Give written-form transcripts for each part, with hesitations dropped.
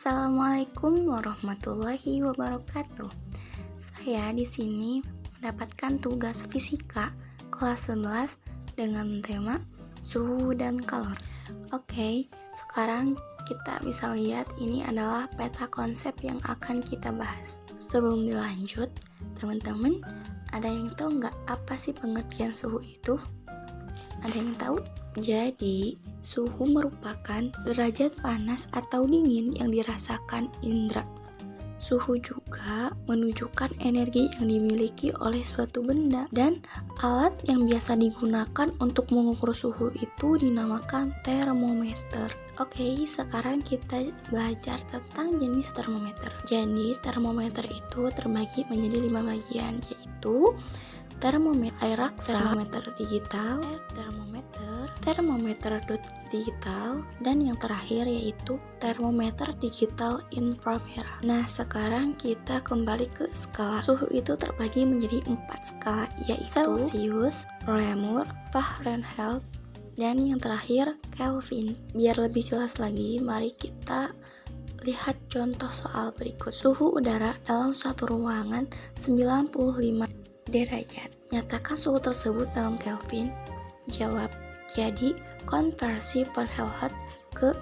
Assalamualaikum warahmatullahi wabarakatuh. Saya di sini mendapatkan tugas fisika kelas 11 dengan tema suhu dan kalori. Oke, sekarang kita bisa lihat ini adalah peta konsep yang akan kita bahas. Sebelum dilanjut, teman-teman, ada yang tahu nggak apa sih pengertian suhu itu? Ada yang tahu? Jadi, suhu merupakan derajat panas atau dingin yang dirasakan indera. Suhu juga menunjukkan energi yang dimiliki oleh suatu benda, dan alat yang biasa digunakan untuk mengukur suhu itu dinamakan termometer. Oke, sekarang kita belajar tentang jenis termometer. Jadi, termometer itu terbagi menjadi 5 bagian, yaitu termometer air raksa, termometer digital, termometer digital, dan yang terakhir yaitu termometer digital inframerah. Nah, sekarang kita kembali ke skala. Suhu itu terbagi menjadi 4 skala, yaitu Celsius, Reaumur, Fahrenheit, dan yang terakhir Kelvin. Biar lebih jelas lagi, mari kita lihat contoh soal berikut. Suhu udara dalam suatu ruangan 95 derajat. Nyatakan suhu tersebut dalam Kelvin. Jawab. Jadi, konversi Fahrenheit ke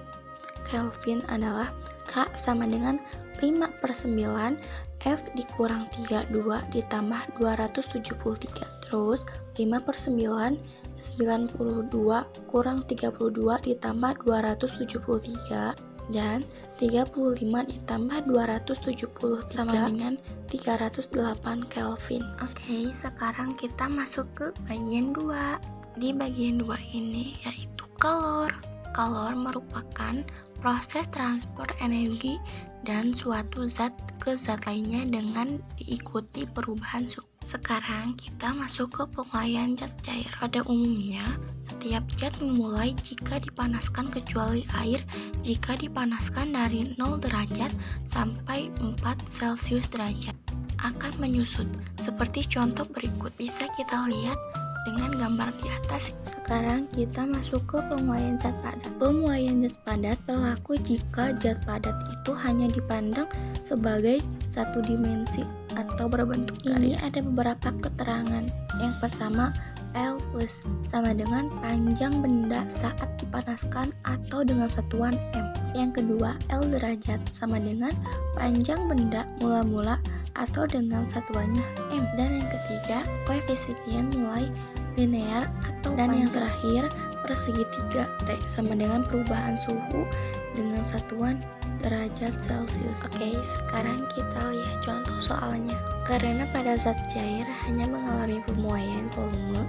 Kelvin adalah K sama dengan 5/9 F dikurang 32 ditambah 273. Terus 5/9 92 kurang 32 ditambah 273, dan 35 ditambah 270 sama dengan 308 Kelvin. Oke, sekarang kita masuk ke bagian 2. Di bagian 2 ini yaitu kalor. Kalor merupakan proses transfer energi dan suatu zat ke zat lainnya dengan diikuti perubahan suhu. Sekarang kita masuk ke penguraian zat cair. Pada umumnya, setiap zat memulai jika dipanaskan kecuali air jika dipanaskan dari 0 derajat sampai 4 Celcius derajat akan menyusut. Seperti contoh berikut bisa kita lihat dengan gambar di atas. Sekarang kita masuk ke penguaian zat padat. Penguaian zat padat berlaku jika zat padat itu hanya dipandang sebagai satu dimensi atau berbentuk garis. Ini ada beberapa keterangan. Yang pertama, L plus sama dengan panjang benda saat dipanaskan atau dengan satuan M. Yang kedua, L derajat sama dengan panjang benda mula-mula atau dengan satuannya M. Dan yang ketiga, koefisien mulai linear atau dan panjang. Yang terakhir, persegitiga T sama dengan perubahan suhu dengan satuan derajat Celcius. Oke, sekarang kita lihat contoh soalnya. Karena pada zat cair hanya mengalami pemuaian volume,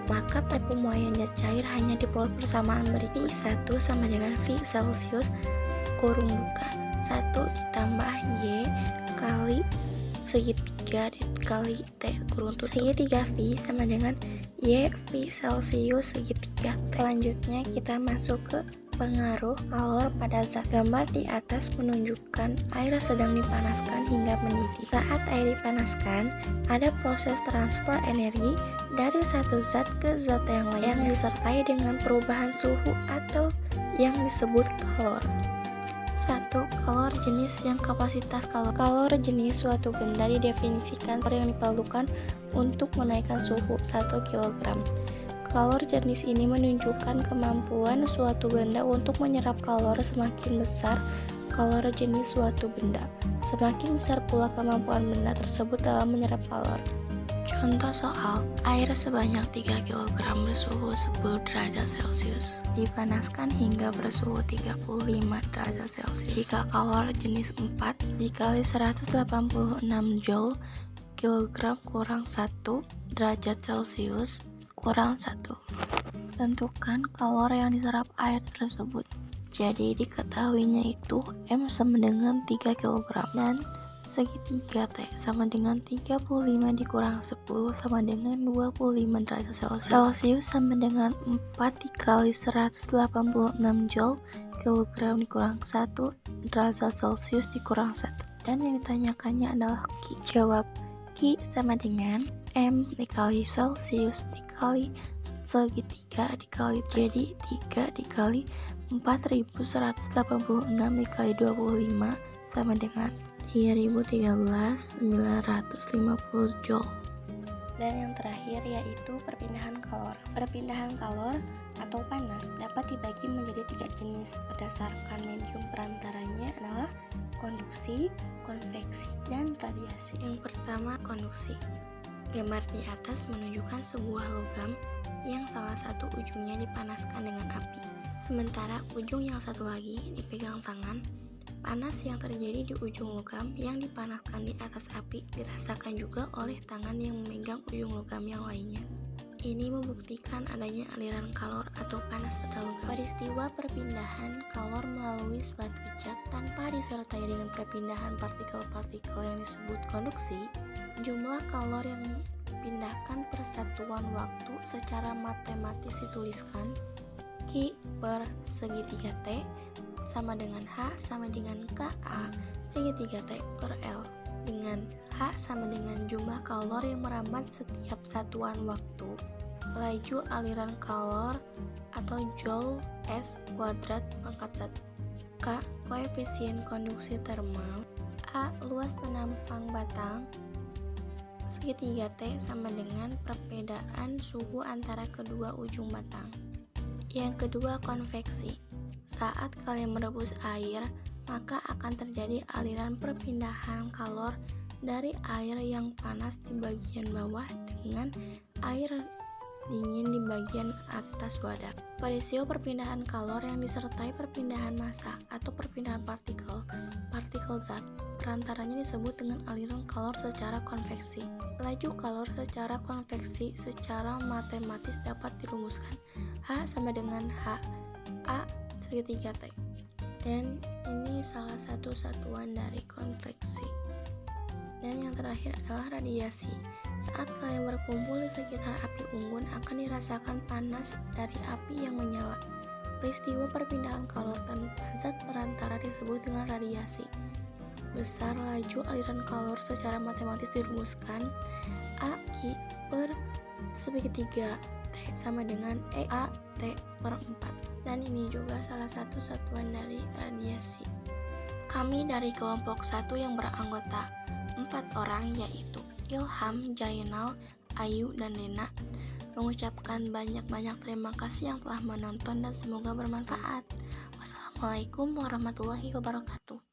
maka pada pemuaian zat cair hanya diperoleh persamaan berikut. V1 sama dengan V Celcius kurung buka 1 ditambah Y kali segitiga dikali T kurung tutup. Segitiga V sama dengan Y V Celcius segitiga. Selanjutnya kita masuk ke pengaruh kalor pada zat. Gambar di atas menunjukkan air sedang dipanaskan hingga mendidih. Saat air dipanaskan, ada proses transfer energi dari satu zat ke zat yang lain yang disertai dengan perubahan suhu atau yang disebut kalor. 1. Kalor jenis yang kapasitas kalor. Kalor jenis suatu benda didefinisikan yang diperlukan untuk menaikkan suhu 1 kg. Kalor jenis ini menunjukkan kemampuan suatu benda untuk menyerap kalor. Semakin besar kalor jenis suatu benda, semakin besar pula kemampuan benda tersebut dalam menyerap kalor. Contoh soal, air sebanyak 3 kg bersuhu 10 derajat Celcius dipanaskan hingga bersuhu 35 derajat Celcius. Jika kalor jenis 4 dikali 186 Joule kilogram kurang 1 derajat Celcius kurang 1. Tentukan kalor yang diserap air tersebut. Jadi diketahuinya itu M sama dengan 3 kg dan segitiga T sama dengan 35 dikurang 10 sama dengan 25 derajat Celcius. Celsius sama dengan 4 dikali 186 Joule kilogram dikurang 1 derajat Celcius dikurang 1. Dan yang ditanyakannya adalah Q. Jawab. Q sama dengan M dikali Celsius dikali segitiga dikali T. Jadi 3 dikali 4186 dikali 25 sama dengan 3013,950 Joule. Dan yang terakhir yaitu perpindahan kalor. Perpindahan kalor atau panas dapat dibagi menjadi 3 jenis berdasarkan medium perantaranya adalah konduksi, konveksi, dan radiasi. Yang pertama, konduksi. Gambar di atas menunjukkan sebuah logam yang salah satu ujungnya dipanaskan dengan api. Sementara ujung yang satu lagi dipegang tangan. Panas yang terjadi di ujung logam yang dipanaskan di atas api dirasakan juga oleh tangan yang memegang ujung logam yang lainnya. Ini membuktikan adanya aliran kalor atau panas pada logam. Peristiwa perpindahan kalor melalui suatu zat tanpa disertai dengan perpindahan partikel-partikel yang disebut konduksi. Jumlah kalor yang dipindahkan per satuan waktu secara matematis dituliskan Q per segitiga T sama dengan H sama dengan KA segitiga T per L, dengan H sama dengan jumlah kalor yang merambat setiap satuan waktu, laju aliran kalor atau Joule S kuadrat pangkat 1, K koefisien konduksi termal, A luas penampang batang, segitiga T sama dengan perbedaan suhu antara kedua ujung batang. Yang kedua, konveksi. Saat kalian merebus air, maka akan terjadi aliran perpindahan kalor dari air yang panas di bagian bawah dengan air dingin di bagian atas wadah. Peristiwa perpindahan kalor yang disertai perpindahan massa atau perpindahan partikel zat, perantaranya disebut dengan aliran kalor secara konveksi. Laju kalor secara konveksi secara matematis dapat dirumuskan H sama dengan H A segitiga T, dan ini salah satu satuan dari konveksi. Dan yang terakhir adalah radiasi. Saat kalian berkumpul di sekitar api unggun akan dirasakan panas dari api yang menyala. Peristiwa perpindahan kalor tanpa zat perantara disebut dengan radiasi. Besar laju aliran kalor secara matematis dirumuskan A Q per segitiga T sama dengan E A T per 4, dan ini juga salah satu satuan dari radiasi. Kami dari kelompok 1 yang beranggota 4 orang yaitu Ilham, Jainal, Ayu, dan Nena mengucapkan banyak-banyak terima kasih yang telah menonton dan semoga bermanfaat. Wassalamualaikum warahmatullahi wabarakatuh.